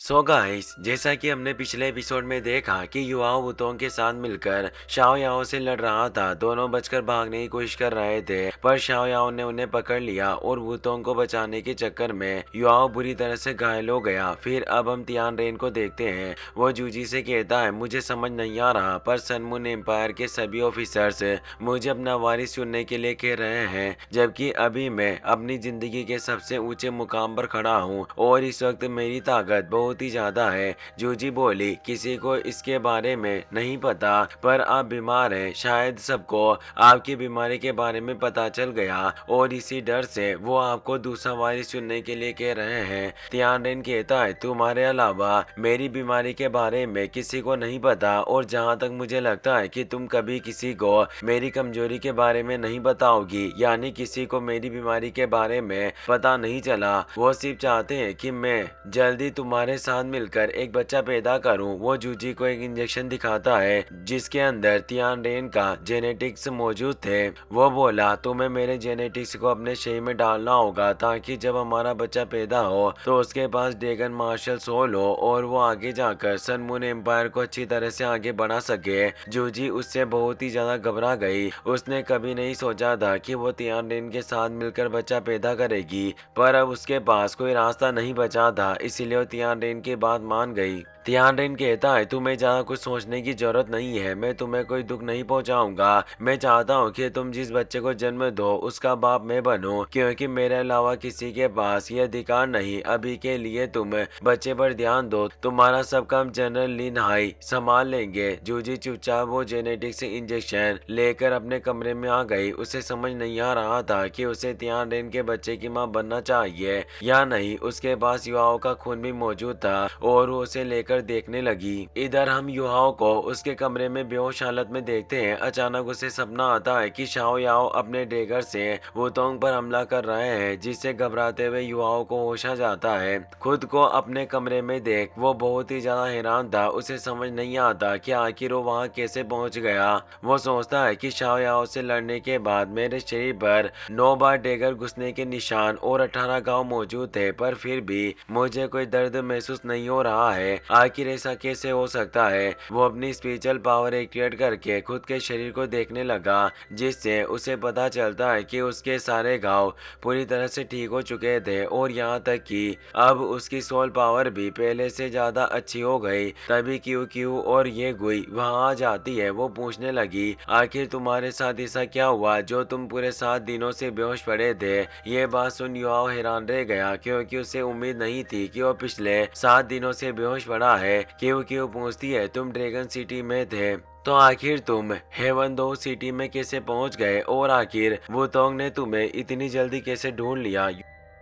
So guys, जैसा कि हमने पिछले एपिसोड में देखा कि युवाओं वुतोंग के साथ मिलकर शाओ याओ से लड़ रहा था। दोनों बचकर भागने की कोशिश कर रहे थे, पर शाओ याओ ने उन्हें पकड़ लिया और वुतोंग को बचाने के चक्कर में युवाओ बुरी तरह से घायल हो गया। फिर अब हम तियान रेन को देखते हैं। वो जूजी से कहता है, मुझे समझ नहीं आ रहा, पर सन मून एम्पायर के सभी ऑफिसर्स मुझे अपना वारिस चुनने के लिए कह रहे हैं, जबकि अभी मैं अपनी जिंदगी के सबसे ऊंचे मुकाम पर खड़ा हूँ और इस वक्त मेरी ताकत बहुत ही ज्यादा है। जूजी बोली, किसी को इसके बारे में नहीं पता, पर आप बीमार हैं। शायद सबको आपकी बीमारी के बारे में पता चल गया और इसी डर से वो आपको दूसरा वारिस चुनने के लिए कह रहे हैं। तियान रेन कहता है, तुम्हारे अलावा मेरी बीमारी के बारे में किसी को नहीं पता, और जहाँ तक मुझे लगता है कि तुम कभी किसी को मेरी कमजोरी के बारे में नहीं बताओगी, यानी किसी को मेरी बीमारी के बारे में पता नहीं चला। वो सिर्फ चाहते हैं कि मैं जल्दी तुम्हारे साथ मिलकर एक बच्चा पैदा करूं। वो जूजी को एक इंजेक्शन दिखाता है जिसके अंदर तियान रेन का जेनेटिक्स मौजूद थे। वो बोला, तुम्हें मेरे जेनेटिक्स को अपने शरीर में डालना होगा ताकि जब हमारा बच्चा पैदा हो तो उसके पास ड्रैगन मार्शल सोल हो और वो आगे जाकर सन मून एम्पायर को अच्छी तरह से आगे बढ़ा सके। जूजी उससे बहुत ही ज्यादा घबरा गई। उसने कभी नहीं सोचा था कि वो तियान रेन के साथ मिलकर बच्चा पैदा करेगी, पर अब उसके पास कोई रास्ता नहीं बचा था, इसीलिए वो तियान रेन की बात मान गई। तियान रेन कहता है, तुम्हें ज्यादा कुछ सोचने की जरूरत नहीं है, मैं तुम्हें कोई दुख नहीं पहुंचाऊंगा। मैं चाहता हूं कि तुम जिस बच्चे को जन्म दो उसका बाप मैं बनूं, क्योंकि मेरे अलावा किसी के पास ये अधिकार नहीं। अभी के लिए तुम बच्चे पर ध्यान दो, तुम्हारा सब काम जनरल लिन हाई संभाल लेंगे। जूजी चुपचाप वो जेनेटिक्स इंजेक्शन लेकर अपने कमरे में आ गई। उसे समझ नहीं आ रहा था कि उसे तियान रेन के बच्चे की मां बनना चाहिए या नहीं। उसके पास युवाओं का खून भी मौजूद था और वो उसे लेकर देखने लगी। इधर हम युवाओं को उसके कमरे में बेहोश हालत में देखते हैं। अचानक उसे सपना आता है कि शाओ याओ अपने डेगर से वुतोंग पर हमला कर रहे हैं, जिससे घबराते हुए युवाओं को होश आ जाता है। खुद को अपने कमरे में देख वो बहुत ही ज्यादा हैरान था। उसे समझ नहीं आता कि आखिर वो वहाँ कैसे पहुंच गया। वो सोचता है कि शाओ याओ से लड़ने के बाद मेरे शरीर पर 9 बार डेगर घुसने के निशान और 18 घाव मौजूद थे, पर फिर भी मुझे कोई दर्द महसूस नहीं हो रहा है। आखिर ऐसा कैसे हो सकता है। वो अपनी स्पिरिचुअल पावर एक्टिवेट करके खुद के शरीर को देखने लगा, जिससे उसे पता चलता है कि उसके सारे घाव पूरी तरह से ठीक हो चुके थे और यहाँ तक कि अब उसकी सोल पावर भी पहले से ज्यादा अच्छी हो गई। तभी क्यू क्यू और ये गुई वहाँ आ जाती है। वो पूछने लगी, आखिर तुम्हारे साथ ऐसा क्या हुआ जो तुम पूरे 7 दिनों से बेहोश पड़े थे। ये बात सुन युवाओ हैरान रह गया, क्योंकि उसे उम्मीद नहीं थी कि वो पिछले 7 दिनों से बेहोश पड़ा है। क्यों क्यों पूछती है, तुम ड्रैगन सिटी में थे तो आखिर तुम हेवन दो सिटी में कैसे पहुंच गए, और आखिर वुतोंग ने तुम्हें इतनी जल्दी कैसे ढूंढ लिया।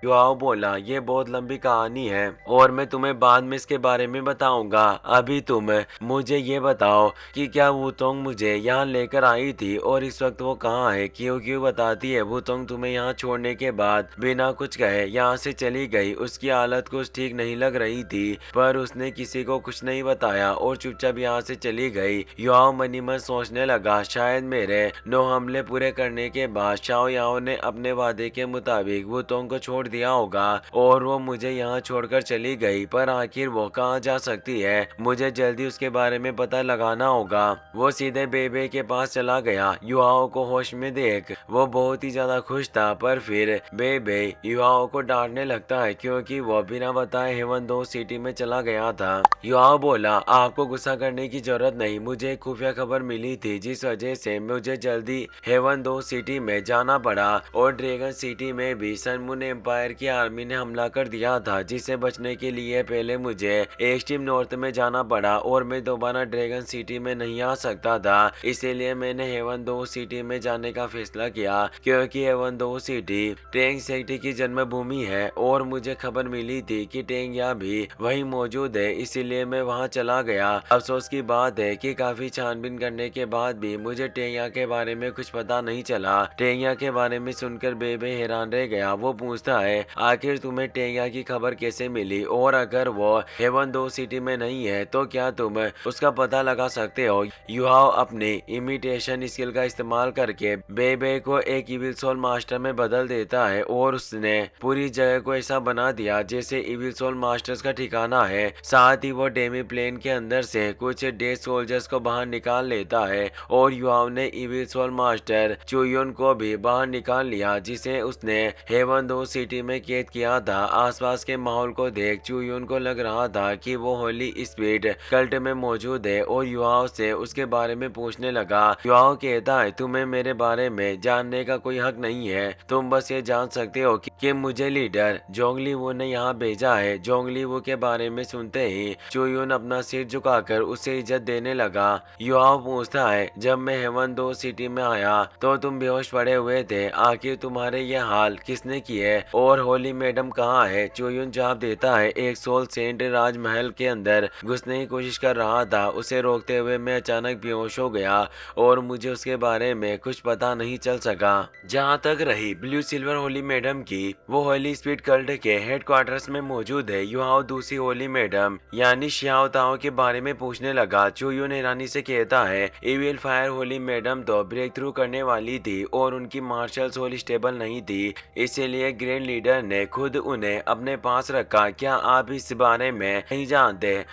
युआओ बोला, ये बहुत लंबी कहानी है और मैं तुम्हें बाद में इसके बारे में बताऊंगा। अभी तुम मुझे ये बताओ कि क्या वुतोंग मुझे यहाँ लेकर आई थी और इस वक्त वो कहाँ है। क्यों क्यों बताती है, वुतोंग तुम्हें यहाँ छोड़ने के बाद बिना कुछ कहे यहाँ से चली गई। उसकी हालत कुछ ठीक नहीं लग रही थी, पर उसने किसी को कुछ नहीं बताया और चुपचाप यहाँ से चली गई। युआओ मनी मन सोचने लगा, शायद मेरे 9 हमले पूरे करने के बाद शाओ याओ ने अपने वादे के मुताबिक वुतोंग को छोड़ दिया होगा और वो मुझे यहाँ छोड़कर चली गई, पर आखिर वो कहाँ जा सकती है। मुझे जल्दी उसके बारे में पता लगाना होगा। वो सीधे बेबे के पास चला गया। युवाओं को होश में देख वो बहुत ही ज्यादा खुश था, पर फिर बेबे युवाओं को डांटने लगता है क्योंकि वो बिना बताए हेवन दो सिटी में चला गया था। युवाओं बोला, आपको गुस्सा करने की जरूरत नहीं, मुझे एक खुफिया खबर मिली थी जिस वजह से मुझे जल्दी हेवन दो सिटी में जाना पड़ा, और ड्रैगन सिटी में भी सन मून एम्पायर की आर्मी ने हमला कर दिया था, जिसे बचने के लिए पहले मुझे एक्सट्रीम नॉर्थ में जाना पड़ा और मैं दोबारा ड्रैगन सिटी में नहीं आ सकता था। इसीलिए मैंने हेवन दो सिटी में जाने का फैसला किया, क्योंकि हेवन दो सिटी टेंग सेक्टी की जन्मभूमि है और मुझे खबर मिली थी कि टेंगया भी वहीं मौजूद है, इसीलिए मैं वहां चला गया। अफसोस की बात है कि काफी छानबीन करने के बाद भी मुझे टेंगया के बारे में कुछ पता नहीं चला। टेंगया के बारे में सुनकर बेबे हैरान रह गया। वो पूछता है, है, आखिर तुम्हें टेंगा की खबर कैसे मिली, और अगर वो हेवन 2 सिटी में नहीं है तो क्या तुम उसका पता लगा सकते हो। युहाओ अपनी इमिटेशन स्किल का इस्तेमाल करके बेबे को एक इविल सोल मास्टर में बदल देता है और उसने पूरी जगह को ऐसा बना दिया जैसे इविल सोल मास्टर्स का ठिकाना है। साथ ही वो डेमी प्लेन के अंदर से कुछ डेड सोल्जर्स को बाहर निकाल लेता है और युहाओ ने इविल सोल मास्टर चुयुन को भी बाहर निकाल लिया, जिसे उसने हेवन 2 सिटी में कैद किया था। आसपास के माहौल को देख चुयुन को लग रहा था कि वो होली स्पीड कल्ट में मौजूद है और युवाओं से उसके बारे में पूछने लगा। युवाओं कहता है, तुम्हें मेरे बारे में जानने का कोई हक नहीं है, तुम बस ये जान सकते हो कि मुझे लीडर जोंगली वो ने यहाँ भेजा है। जोंगली वो के बारे में सुनते ही चुयुन अपना सिर झुकाकर उसे इज्जत देने लगा। युवाओं पूछता है, जब मैं हेवन 2 सिटी में आया तो तुम बेहोश पड़े हुए थे, आखिर तुम्हारे ये हाल किसने किए और होली मैडम कहाँ है। चुयुन जवाब देता है, एक सोल सेंट राजमहल के अंदर घुसने की कोशिश कर रहा था, उसे रोकते हुए मैं अचानक बेहोश हो गया और मुझे उसके बारे में कुछ पता नहीं चल सका। जहाँ तक रही ब्लू सिल्वर होली मैडम की, वो होली स्पीड कल्ट के हेडक्वार्टर्स में मौजूद है। युहाओ दूसरी होली मैडम यानी शियाओ ताओ के बारे में पूछने लगा। चुयुन हैरानी से कहता है, इविल फायर होली मैडम तो ब्रेक थ्रू करने वाली थी और उनकी मार्शल सोल स्टेबल नहीं थी, इसीलिए ग्रैंड लीडर ने खुद उन्हें अपने पास रखा। क्या आप इस बारे में नहीं जानते?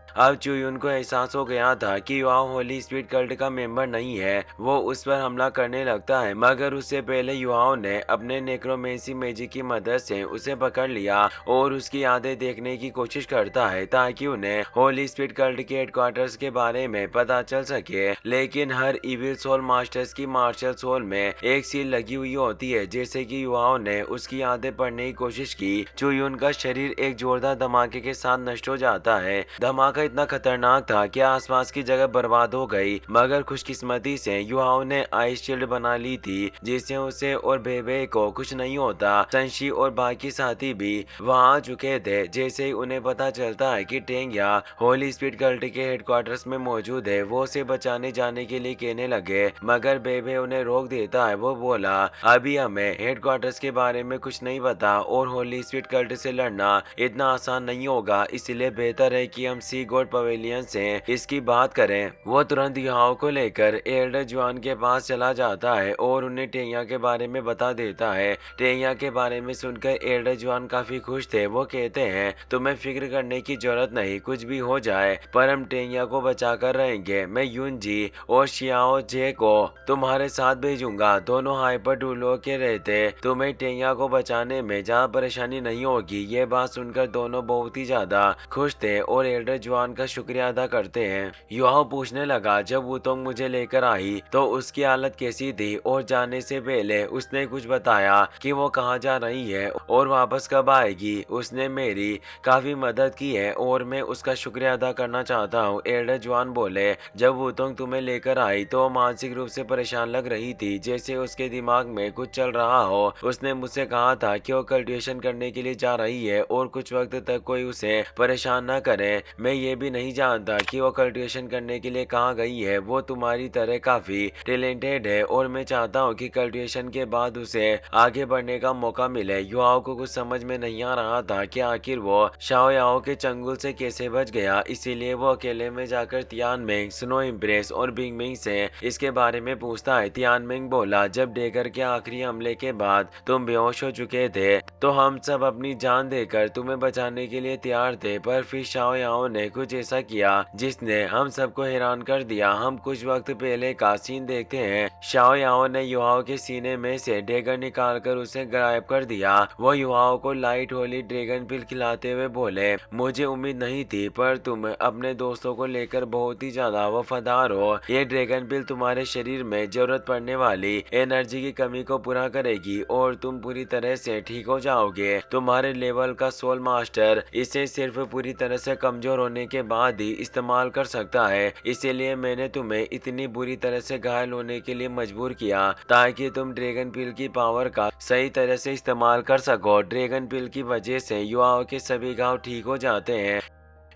अब चुयुन को एहसास हो गया था कि युवाओ होली स्पीड कल्ट का मेंबर नहीं है। वो उस पर हमला करने लगता है, मगर उससे पहले युवाओं ने अपने नेक्रोमेंसी मैजिक की मदद से उसे पकड़ लिया और उसकी यादें देखने की कोशिश करता है ताकि उन्हें होली स्पीड कल्ट के हेडक्वार्टर्स के बारे में पता चल सके। लेकिन हर इविल सोल मास्टर्स की मार्शल सोल में एक सील लगी हुई होती है। जैसे कि युवाओं ने उसकी यादें पढ़ने की कोशिश की, चुयुन का शरीर एक जोरदार धमाके के साथ नष्ट हो जाता है। धमाका इतना खतरनाक था कि आसपास की जगह बर्बाद हो गई, मगर खुशकिस्मती से युवाओं ने आइस शील्ड बना ली थी जिससे उसे और बेबे को कुछ नहीं होता। संशी और बाकी साथी भी वहां आ चुके थे। जैसे ही उन्हें पता चलता है कि टेंग्या होली स्पीड कल्ट के हेडक्वार्टर्स में मौजूद है, वो उसे बचाने जाने के लिए कहने लगे, मगर बेबे उन्हें रोक देता है। वो बोला, अभी हमें हेडक्वार्टर्स के बारे में कुछ नहीं पता और होली स्पीड कल्ट से लड़ना इतना आसान नहीं होगा, इसलिए बेहतर है कि हम सी गॉड पवेलियन से इसकी बात करें। वो तुरंत युवाओं को लेकर एल्डर जुआन के पास चला जाता है और उन्हें टेंग्या के बारे में बता देता है। टेंग्या के बारे में सुनकर एल्डर जुआन काफी खुश थे। वो कहते हैं, तुम्हें फिक्र करने की जरूरत नहीं, कुछ भी हो जाए पर हम टेंग्या को बचा कर रहेंगे। मैं यून जी और शियाओ जे को तुम्हारे साथ भेजूंगा, दोनों हाइपर डूलो के रहते तुम्हें टेंग्या को बचाने में ज्यादा परेशानी नहीं होगी। ये बात सुनकर दोनों बहुत ही ज्यादा खुश थे और एल्डर जुआन का शुक्रिया अदा करते हैं। युवाओं पूछने लगा, जब वुतोंग मुझे लेकर आई तो उसकी हालत कैसी थी और जाने से पहले उसने कुछ बताया कि वो कहाँ जा रही है और वापस कब आएगी। उसने मेरी काफी मदद की है और मैं उसका शुक्रिया अदा करना चाहता हूँ। एल्डर जुआन बोले, जब वुतोंग तुम्हें लेकर आई तो मानसिक रूप से परेशान लग रही थी, जैसे उसके दिमाग में कुछ चल रहा हो। उसने मुझसे कहा था कि वो कल्टिवेशन करने के लिए जा रही है और कुछ वक्त तक कोई उसे परेशान न करे। मैं ये भी नहीं जानता कि वो कल्टिवेशन करने के लिए कहाँ गई है। वो तुम्हारी तरह काफी टैलेंटेड है और मैं चाहता हूँ कि कल्टिवेशन के बाद उसे आगे बढ़ने का मौका मिले। युवाओं को कुछ समझ में नहीं आ रहा था कि आखिर वो शाओ याओ के चंगुल से कैसे बच गया, इसीलिए वो अकेले में जाकर तियानमेंग, स्नो इम्प्रेस और बिंगमिंग से इसके बारे में पूछता है। तियानमेंग बोला, जब डेगर के आखिरी हमले के बाद तुम बेहोश हो चुके थे तो हम सब अपनी जान देकर तुम्हें बचाने के लिए तैयार थे, पर फिर शाओ याओ ने कुछ ऐसा किया जिसने हम सबको हैरान कर दिया। हम कुछ वक्त पहले का सीन देखते हैं। शाओ याओ ने युवाओं के सीने में से डेगर निकालकर उसे गायब कर दिया। वो युवाओं को लाइट होली ड्रैगन पिल खिलाते हुए बोले, मुझे उम्मीद नहीं थी पर तुम अपने दोस्तों को लेकर बहुत ही ज्यादा वफादार हो। ये ड्रैगन पिल तुम्हारे शरीर में जरूरत पड़ने वाली एनर्जी की कमी को पूरा करेगी और तुम पूरी तरह से ठीक हो जाओगे। तुम्हारे लेवल का सोल मास्टर इसे सिर्फ पूरी तरह से कमजोर होने के बाद ही इस्तेमाल कर सकता है, इसीलिए मैंने तुम्हें इतनी बुरी तरह से घायल होने के लिए मजबूर किया ताकि तुम ड्रैगन पिल की पावर का सही तरह से इस्तेमाल कर सको। ड्रैगन पिल की वजह से युवाओं के सभी घाव ठीक हो जाते हैं।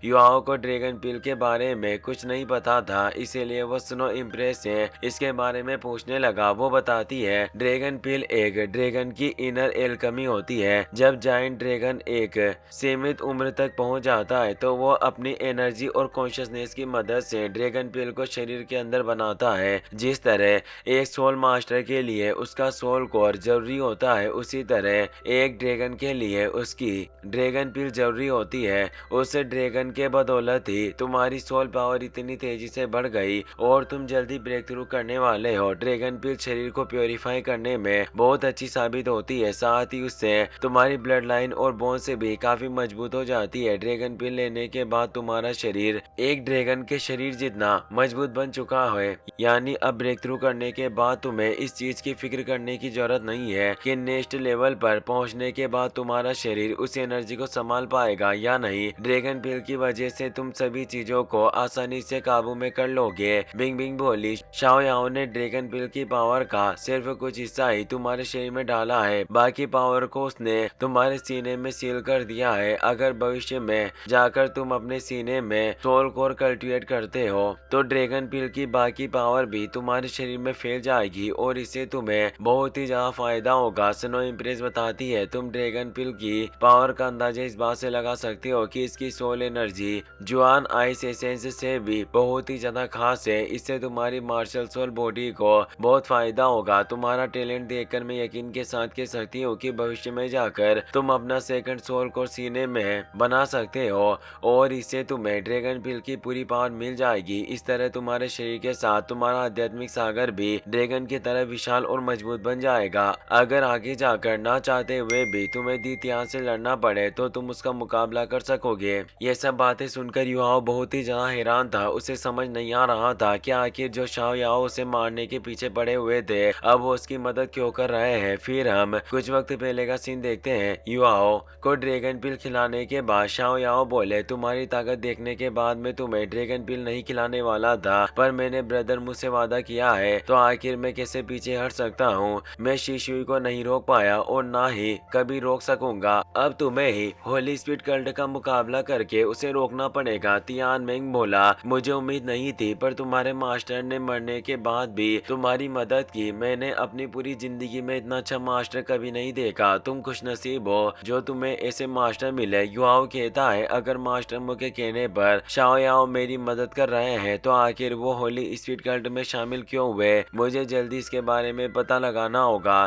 युवाओं को ड्रैगन पील के बारे में कुछ नहीं पता था, इसीलिए वो स्नो इम्प्रेस से इसके बारे में पूछने लगा। वो बताती है ड्रैगन पील एक ड्रैगन की इनर एल्केमी होती है। जब जायंट ड्रैगन एक सीमित उम्र तक पहुंच जाता है तो वो अपनी एनर्जी और कॉन्शियसनेस की मदद से ड्रैगन पील को शरीर के अंदर बनाता है। जिस तरह एक सोल मास्टर के लिए उसका सोल कोर जरूरी होता है, उसी तरह एक ड्रैगन के लिए उसकी ड्रैगन पील जरूरी होती है। उस ड्रैगन के बदौलत ही तुम्हारी सोल पावर इतनी तेजी से बढ़ गई और तुम जल्दी ब्रेक थ्रू करने वाले हो। ड्रैगन पील शरीर को प्योरीफाई करने में बहुत अच्छी साबित होती है, साथ ही उससे तुम्हारी ब्लड लाइन और बोन से भी काफी मजबूत हो जाती है। ड्रैगन पील लेने के बाद तुम्हारा शरीर एक ड्रैगन के शरीर जितना मजबूत बन चुका है, यानी अब ब्रेक थ्रू करने के बाद तुम्हें इस चीज की फिक्र करने की जरूरत नहीं है कि नेक्स्ट लेवल पर पहुंचने के बाद तुम्हारा शरीर उस एनर्जी को संभाल पाएगा या नहीं। ड्रैगन पील की वजह से तुम सभी चीजों को आसानी से काबू में कर लोगे। बिंग बिंग बोली। शाओ याओ ने ड्रैगन पील की पावर का सिर्फ कुछ हिस्सा ही तुम्हारे शरीर में डाला है, बाकी पावर को उसने तुम्हारे सीने में सील कर दिया है। अगर भविष्य में जाकर तुम अपने सीने में सोल कोर कल्टिवेट करते हो तो ड्रैगन पील की बाकी पावर भी तुम्हारे शरीर में फैल जाएगी और इससे तुम्हें बहुत ही ज्यादा फायदा होगा। स्नो इम्प्रेस बताती है तुम ड्रैगन पील की पावर का अंदाजा इस बात से लगा सकते हो कि इसकी सोल एनर्जी जुआन आइस एसेंस से भी बहुत ही ज्यादा खास है। इससे तुम्हारी मार्शल सोल बॉडी को बहुत फायदा होगा। तुम्हारा टैलेंट देखकर मैं यकीन के साथ कह सकती हूँ कि भविष्य में जाकर तुम अपना सेकंड सोल को सीने में बना सकते हो और इससे तुम्हें ड्रैगन पील की पूरी पावर मिल जाएगी। इस तरह तुम्हारे शरीर के साथ तुम्हारा आध्यात्मिक सागर भी ड्रैगन की तरह विशाल और मजबूत बन जाएगा। अगर आगे जाकर ना चाहते हुए भी तुम्हें दैत्यान से लड़ना पड़े तो तुम उसका मुकाबला कर सकोगे। ये सब बातें सुनकर युवाओं बहुत ही ज्यादा हैरान था। उसे समझ नहीं आ रहा था कि आखिर जो शाओ याओ उसे मारने के पीछे पड़े हुए थे अब वो उसकी मदद क्यों कर रहे हैं। फिर हम कुछ वक्त पहले का सीन देखते हैं। युवाओं को ड्रैगन पील खिलाने के बाद शाओ याओ बोले तुम्हारी ताकत देखने के बाद मैं तुम्हें ड्रैगन पील नहीं खिलाने वाला था, पर मैंने ब्रदर मुझसे वादा किया है तो आखिर मैं कैसे पीछे हट सकता हूँ। मैं शिशुई को नहीं रोक पाया और ना ही कभी रोक सकूंगा। अब तुम्हें ही होली स्पीड कल्ट का मुकाबला करके उसे रोकना पड़ेगा। तियान मेंग बोला मुझे उम्मीद नहीं थी, पर तुम्हारे मास्टर ने मरने के बाद भी तुम्हारी मदद की। मैंने अपनी पूरी जिंदगी में इतना अच्छा मास्टर कभी नहीं देखा। तुम खुशनसीब हो जो तुम्हें ऐसे मास्टर मिले। युआओ कहता है अगर मास्टर मो के कहने पर शाओ याओ मेरी मदद कर रहे हैं तो आखिर वो होली स्पीड कल्ट में शामिल क्यों हुए। मुझे जल्दी इसके बारे में पता लगाना होगा।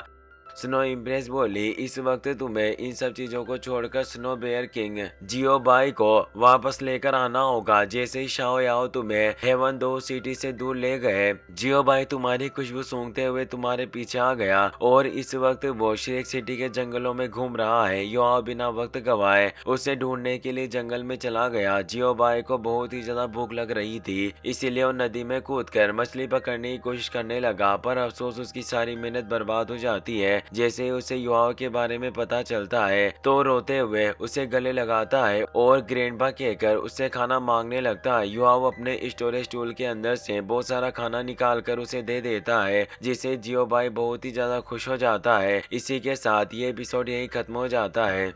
स्नो इम्प्रेस बोली इस वक्त तुम्हें इन सब चीजों को छोड़कर स्नो बेयर किंग जियो बाई को वापस लेकर आना होगा। जैसे ही शाओ याओ तुम्हें हेवन दो सिटी से दूर ले गए, जियो बाई तुम्हारी खुशबू सूंघते हुए तुम्हारे पीछे आ गया और इस वक्त वो श्रेक सिटी के जंगलों में घूम रहा है। युआओ बिना वक्त गवाए उसे ढूंढने के लिए जंगल में चला गया। जियो बाई को बहुत ही ज्यादा भूख लग रही थी, इसीलिए वो नदी में कूदकर मछली पकड़ने की कोशिश करने लगा, पर अफसोस उसकी सारी मेहनत बर्बाद हो जाती है। जैसे ही उसे युवाओं के बारे में पता चलता है तो रोते हुए उसे गले लगाता है और ग्रैंडपा कहकर उससे खाना मांगने लगता है। युवाओं अपने स्टोरेज टूल के अंदर से बहुत सारा खाना निकाल कर उसे दे देता है, जिससे जियो बाई बहुत ही ज्यादा खुश हो जाता है। इसी के साथ ये एपिसोड यही खत्म हो जाता है।